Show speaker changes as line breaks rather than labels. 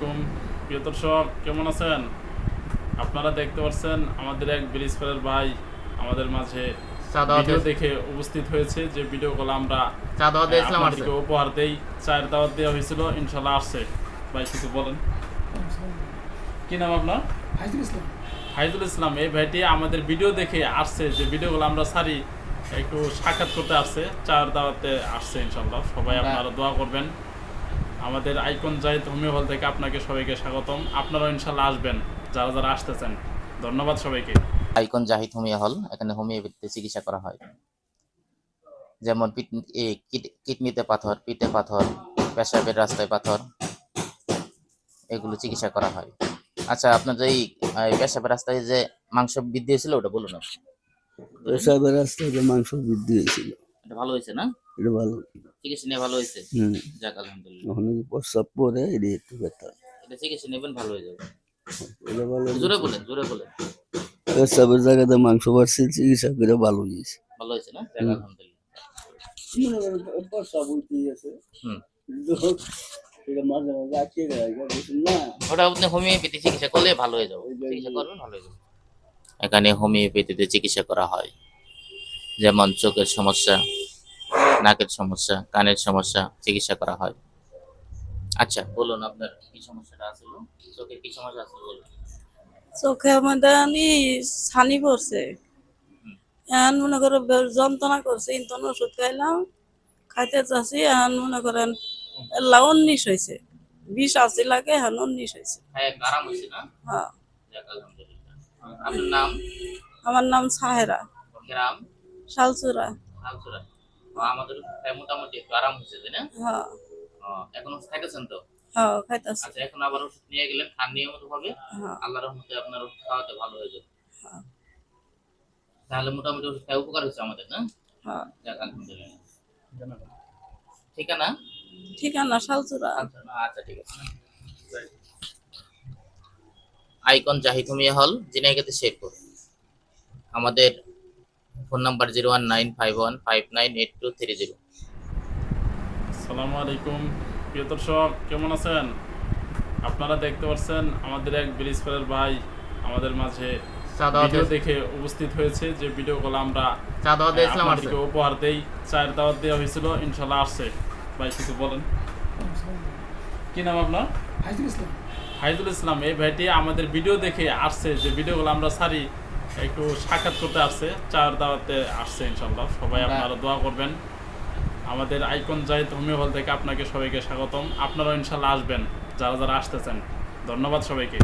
আলাইকুম প্রিয় দর্শক, কেমন আছেন? আপনারা দেখতে পাচ্ছেন আমাদের এক ব্রিজ পারের ভাই আমাদের মাঝে ভিডিও দেখে উপস্থিত হয়েছে। যে ভিডিওগুলো আমরা আপনাদেরকে উপহার দেই, চায়ের দাওয়াত দেওয়া হয়েছিল, ইনশাল্লাহ আসছে। ভাই কিছু বলেন। কি নাম আপনার? ফাইজুল ইসলাম। এই ভাইটি আমাদের ভিডিও দেখে আসছে, যে ভিডিওগুলো আমরা সারি একটু সাক্ষাৎ করতে আসছে, চায়ের দাওয়াতে আসছে। ইনশাল্লাহ সবাই আপনারা দোয়া করবেন। আমাদের আইকন জাহিদ হোমিও হল থেকে আপনাকে সবাইকে স্বাগতম। আপনারাও ইনশাল্লাহ আসবেন যারা যারা আসতেছেন। ধন্যবাদ সবাইকে।
আইকন জাহিদ হোমিও হল, এখানে হোমিওপ্যাথিতে চিকিৎসা করা হয়। যেমন কিডনিতে পাথর, পিঠে পাথর, পেশাবের রাস্তায় পাথর, এগুলো চিকিৎসা করা হয়। আচ্ছা, আপনার যে এই পেশাবের রাস্তায় যে মাংস বৃদ্ধি হয়েছিল ওটা বলুন।
পেশাবের রাস্তায় যে মাংস বৃদ্ধি হয়েছিল,
এটা ভালো হয়েছে না?
এটা ভালো।
চিকিৎসা নিয়ে ভালো হয়েছে। যাক আলহামদুলিল্লাহ।
ওখানে প্রস্রাব পরে এটা একটু ব্যথা,
এটা চিকিৎসা নেবেন, ভালো হয়ে যাবে।
এটা ভালো।
জোরে বলেন, জোরে বলেন।
পেশাবের জায়গাতে মাংস বাড়ছে, চিকিৎসা করে ভালো হয়েছে।
ভালো হয়েছে না? যাক আলহামদুলিল্লাহ।
প্রস্রাব উঠে গেছে, এটা মাঝে মাঝে আটকে যায়, বুঝছেন না?
ওটা আপনি হোমিওপ্যাথি চিকিৎসা করলে ভালো হয়ে যাবে। চিকিৎসা করবেন, ভালো হয়ে যাবে। এখানে হোমিওপ্যাথিতে চিকিৎসা করা হয়, যেমন চোখের সমস্যা, নাকের সমস্যা, কানের সমস্যা চিকিৎসা করা হয়। আচ্ছা বলুন, আপনার কি সমস্যাটা আছে? চোখের কি সমস্যা আছে বলুন।
চোখে মধ্যে ছানি পড়ছে, এখন মনে করো যন্ত্রণা করছে, ইন্তন ওষুধ খাইলাম, খাইতে চাচ্ছি, এখন মনে করেন 19 হয়েছে, 20 80 লাগে, এখন 19 হয়েছে।
হ্যাঁ, আরাম হয়েছে না?
হ্যাঁ।
যাক আলহামদুলিল্লাহ। আপনার নাম?
আমার নাম সাহেরা,
গ্রাম?
শালচুরা।
আলচুরা। আমাদের মোটামুটি একটু আরাম হয়েছে, তাই না?
হ্যাঁ
এখন খাইতেছেন তো?
হ্যাঁ খাইতেছি।
আচ্ছা, এখন আবার ওষুধ নিয়ে গেলেন, খান নিয়মিত ভাবে।
হ্যাঁ
আল্লাহর রহমতে আপনার ওষুধ খাওয়াতে ভালো হয়ে যাবে।
হ্যাঁ
তাহলে মোটামুটি ওষুধ খাওয়া উপকার হয়েছে আমাদের, না?
হ্যাঁ।
যাক আলহামদুলিল্লাহ। ঠিকানা?
ঠিকানা শালচুরা।
আচ্ছা ঠিক আছে। আইকন জাহিদ হোমিও হল, ঝিনাইগাতি শেরপুর। আমাদের ফোন নাম্বার 01951598230।
আসসালামু আলাইকুম প্রিয় দর্শক, কেমন আছেন? আপনারা দেখতে পাচ্ছেন আমাদের এক ব্রিজ পারের ভাই আমাদের মাঝে ভিডিও দেখে উপস্থিত হয়েছে। যে ভিডিওগুলো আমরা আপনাদেরকে উপহার দেই, চায়ের দাওয়াত দেওয়া হয়েছিল, ইনশাল্লাহ আসছে। ভাই কিছু বলেন। কি নাম আপনার? ফাইজুল ইসলাম। এই ভাইটি আমাদের ভিডিও দেখে আসছে, যে ভিডিওগুলো আমরা সারি একটু সাক্ষাৎ করতে আসছে, চায়ের দাওয়াতে আসছে। ইনশাল্লাহ সবাই আপনারা দোয়া করবেন। আমাদের আইকন জাহিদ হোমিও হল থেকে আপনাকে সবাইকে স্বাগতম। আপনারাও ইনশাল্লাহ আসবেন যারা যারা আসতেছেন। ধন্যবাদ সবাইকে।